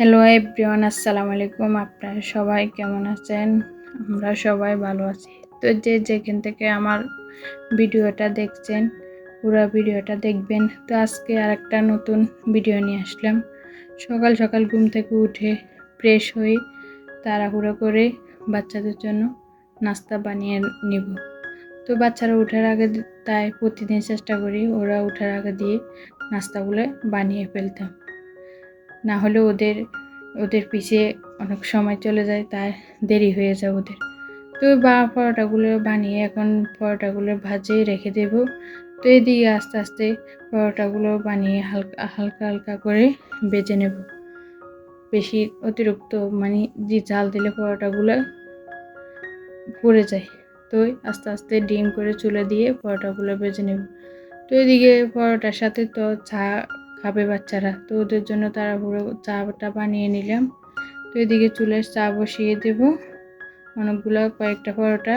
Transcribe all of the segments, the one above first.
Hello everyone, আসসালামু আলাইকুম। আপনারা সবাই কেমন আছেন? আমরা সবাই ভালো আছি। তো যে যেখান থেকে আমার ভিডিওটা দেখছেন, পুরো ভিডিওটা দেখবেন। তো আজকে আরেকটা নতুন ভিডিও নিয়ে আসলাম। সকাল সকাল ঘুম থেকে উঠে ফ্রেশ হয়ে তাড়াহুড়ো করে বাচ্চাদের জন্য নাস্তা বানিয়ে নিব। তো বাচ্চারা ওঠার আগে তাই প্রতিদিন চেষ্টা করি ওরা ওঠার আগে দিয়ে নাস্তাগুলো বানিয়ে ফেলতাম, না হলে ওদের ওদের পিছে অনেক সময় চলে যায়, তাই দেরি হয়ে যায় ওদের। তো পরোটাগুলো বানিয়ে এখন পরোটাগুলো ভাজে রেখে দেব। তো এদিকে আস্তে আস্তে পরোটাগুলো বানিয়ে হালকা হালকা হালকা করে বেজে নেব। বেশি অতিরিক্ত যে ঝাল দিলে পরোটাগুলো পুড়ে যায়। তো আস্তে আস্তে ডিম করে চুলে দিয়ে পরোটাগুলো বেজে নেব। তো এদিকে পরোটার সাথে তো চা খাবে বাচ্চারা, তো ওদের জন্য তাড়াহুড়ো চাটা বানিয়ে নিলাম। তো এদিকে চুলের চা বসিয়ে দেব। কয়েকটা পরোটা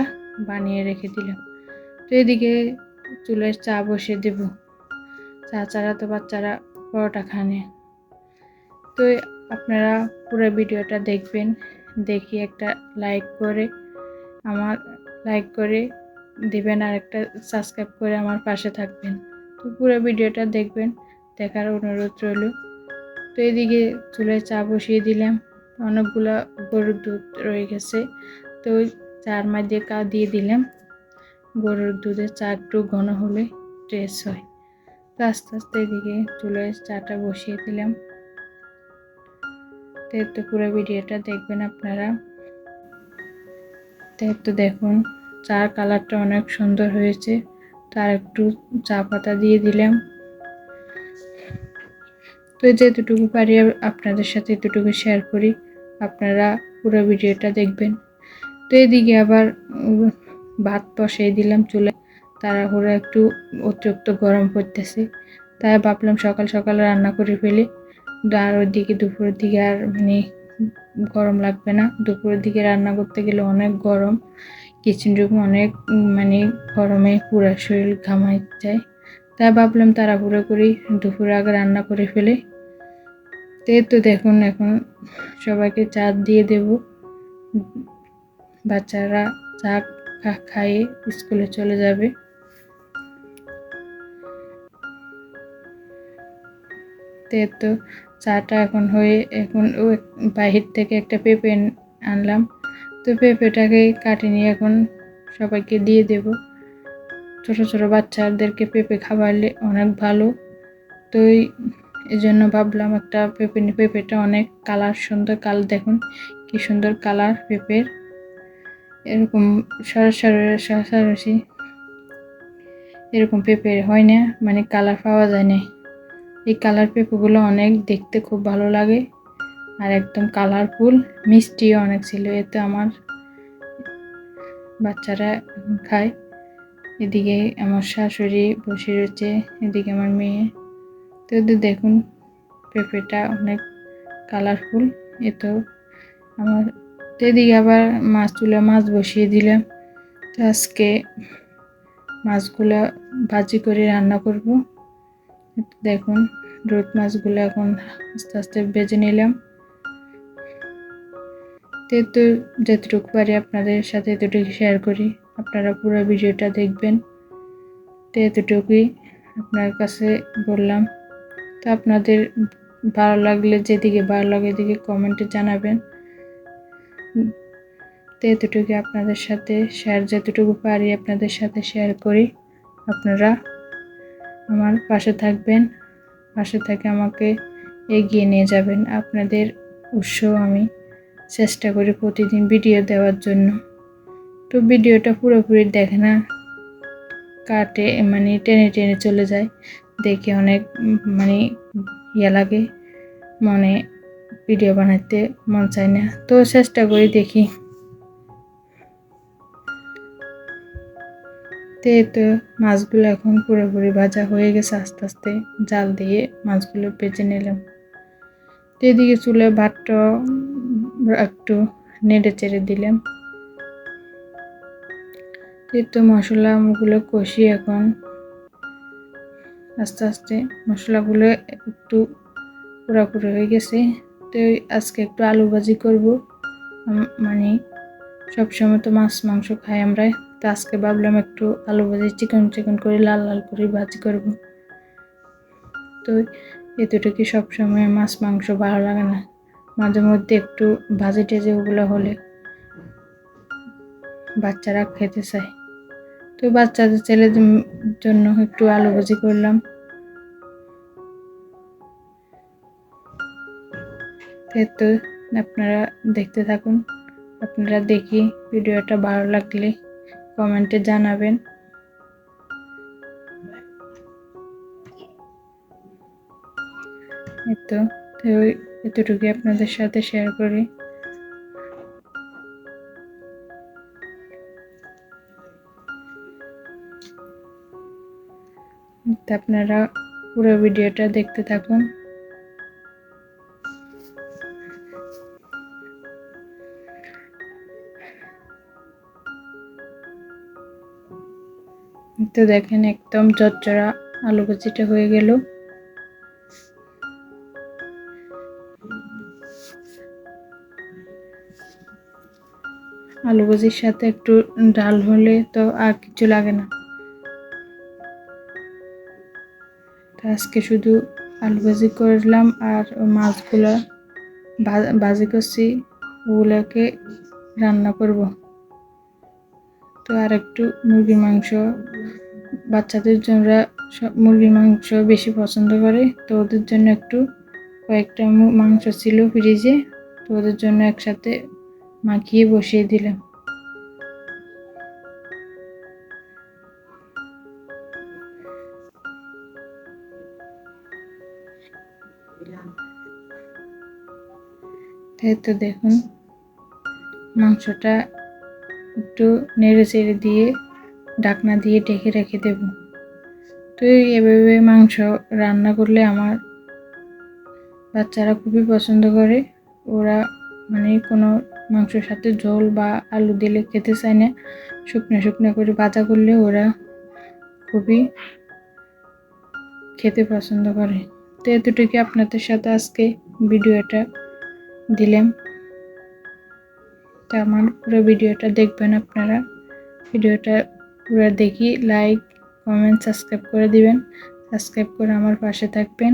বানিয়ে রেখে দিলাম। তো এদিকে চুলের চা বসিয়ে দেব। চা ছাড়া তো বাচ্চারা পরোটা খানে। তো আপনারা পুরো ভিডিওটা দেখবেন, দেখি একটা লাইক করে দিবেন আর একটা সাবস্ক্রাইব করে আমার পাশে থাকবেন। তো পুরো ভিডিওটা দেখবেন, দেখার অনুরোধ রইল। তো এদিকে চুলায় চা বসিয়ে দিলাম। অনেকগুলো গরুর দুধ রয়ে গেছে, তো চার মধ্যে দিয়ে দিলাম। গরুর দুধের চা একটু ঘন হলে টেস্ট হয়। তো আস্তে আস্তে এদিকে চুলায় চাটা বসিয়ে দিলাম। তো পুরো ভিডিওটা দেখবেন আপনারা। তো দেখুন চার কালারটা অনেক সুন্দর হয়েছে। তার একটু চা পাতা দিয়ে দিলাম। তো যেতটুকু পারি আপনাদের সাথে এতটুকু শেয়ার করি, আপনারা পুরো ভিডিওটা দেখবেন। তো এদিকে আবার ভাত বসিয়ে দিলাম চুলায়। তাড়াহুড়ো একটু অতিরিক্ত গরম পড়তেছে, তাই ভাবলাম সকাল সকাল রান্না করে ফেলি। আর ওইদিকে দুপুরের দিকে আর গরম লাগবে না। দুপুরের দিকে রান্না করতে গেলে অনেক গরম, কিচেন রুম অনেক গরমে পুরো শরীর ঘামাই যায়। তাই ভাবলাম তাড়াহুড়ো করি দুপুরে আগে রান্না করে ফেলে। তো দেখুন এখন সবাইকে চা দিয়ে দেব। বাচ্চারা চা খাইয়ে স্কুলে চলে যাবে। তো চাটা এখন হয়ে এখন বাহির থেকে একটা পেঁপে আনলাম। তো পেঁপেটাকে কাটে নিয়ে এখন সবাইকে দিয়ে দেব। ছোট ছোট বাচ্চাদেরকে পেঁপে খাওয়ালে অনেক ভালো। তো এই জন্য ভাবলাম একটা পেঁপেটা অনেক কালার সুন্দর, দেখুন কি সুন্দর কালার পেঁপের। এরকম সরাসরি এরকম পেঁপে হয় না, কালার পাওয়া যায় না। এই কালার পেঁপেগুলো অনেক দেখতে খুব ভালো লাগে আর একদম কালারফুল, মিষ্টিও অনেক ছিল। এতে আমার বাচ্চারা খায়। এদিকে আমার শাশুড়ি বসে রয়েছে, এদিকে আমার মেয়ে। তো দেখুন পেঁপেটা অনেক কালারফুল। তো আমার এদিকে আবার মাছ বসিয়ে দিলাম। তো আজকে মাছগুলো ভাজি করে রান্না করব। দেখুন রোদ মাছগুলো এখন আস্তে আস্তে ভেজে নিলাম। তো যতটুকু পারি আপনাদের সাথে এতটুকু শেয়ার করি, আপনারা পুরো ভিডিওটা দেখবেন। তো এতটুকুই আপনার কাছে বললাম। তো আপনাদের ভালো লাগলে, যেদিকে ভালো লাগে এদিকে কমেন্টে জানাবেন। তো এতটুকু আপনাদের সাথে যতটুকু পারি আপনাদের সাথে শেয়ার করি। আপনারা আমার পাশে থাকবেন, পাশে থেকে আমাকে এগিয়ে নিয়ে যাবেন। আপনাদের উৎসাহ আমি চেষ্টা করি প্রতিদিন ভিডিও দেওয়ার জন্য। তো ভিডিওটা পুরোপুরি দেখে না, কাটে টেনে টেনে চলে যায়, দেখে অনেক ইয়ে লাগে, মনে ভিডিও বানাতে মন চায় না। তো চেষ্টা করি দেখি। তো মাছগুলো এখন পুরোপুরি ভাজা হয়ে গেছে। আস্তে আস্তে জাল দিয়ে মাছগুলো ভেজে নিলাম। তো এদিকে চুলে ভাতটা একটু নেড়ে চেড়ে দিলাম। তো মশলাগুলো কষিয়ে এখন আস্তে আস্তে মশলাগুলো একটু পুরোপুরি হয়ে গেছে। তো আজকে একটু আলু ভাজি করব। মানে সবসময় তো মাছ মাংস খাই আমরা, তো আজকে ভাবলাম একটু আলু ভাজি চিকন চিকন করে লাল লাল করে ভাজি করব। তো এতটুকু সবসময় মাছ মাংস ভালো লাগে না, মাঝে মধ্যে একটু ভাজি টেজে ওগুলো হলে বাচ্চারা খেতে চায়। তো বাচ্চাদের ছেলেদের জন্য একটু আলু ভাজি করলাম। তো আপনারা দেখতে থাকুন। আপনারা দেখি ভিডিওটা ভালো লাগলে কমেন্টে জানাবেন। তো এতটুকু আপনাদের সাথে শেয়ার করি। আপনারা পুরো ভিডিওটা দেখতে থাকুন। তো দেখেন একদম চচ্চড়া আলু ভাজিটা হয়ে গেল। আলু ভাজির সাথে একটু ডাল হলে তো আর কিছু লাগে না। তো আজকে শুধু আলু ভাজি করলাম আর মাছগুলা ভাজি করছি, ওগুলোকে রান্না করব। তো আর একটু মুরগির মাংস, বাচ্চাদের জন্য মুরগির মাংস বেশি পছন্দ করে, তো ওদের জন্য একটু কয়েকটা মাংস ছিল ফ্রিজে, তো ওদের জন্য একসাথে মাখিয়ে বসিয়ে দিলাম। তাই তো দেখুন মাংসটা একটু নেড়ে চেড়ে দিয়ে ঢাকনা দিয়ে ঢেকে রেখে দেব। তো এভাবে মাংস রান্না করলে আমার বাচ্চারা খুবই পছন্দ করে। ওরা মানে কোনো মাংসের সাথে ঝোল বা আলু দিলে খেতে চায় না, শুকনো শুকনো করে ভাজা করলে ওরা খুবই খেতে পছন্দ করে। তো এতটুকু আপনাদের সাথে আজকে ভিডিওটা দিলাম। তো আমার পুরো ভিডিওটা দেখবেন আপনারা। ভিডিওটা পুরো দেখি লাইক কমেন্ট সাবস্ক্রাইব করে দিবেন, সাবস্ক্রাইব করে আমার পাশে থাকবেন।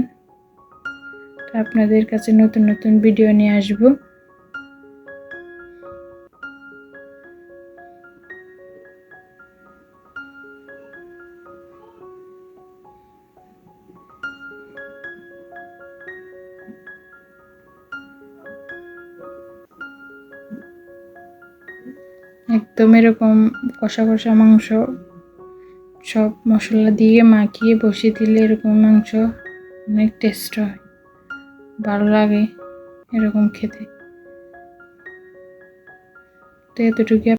তো আপনাদের কাছে নতুন নতুন ভিডিও নিয়ে আসবো। একদম এরকম কষা কষা মাংস সব মশলা দিয়ে মাখিয়ে বসিয়ে দিলে এরকম মাংস অনেক টেস্ট হয়, ভালো লাগে এরকম খেতে। তো এতটুকু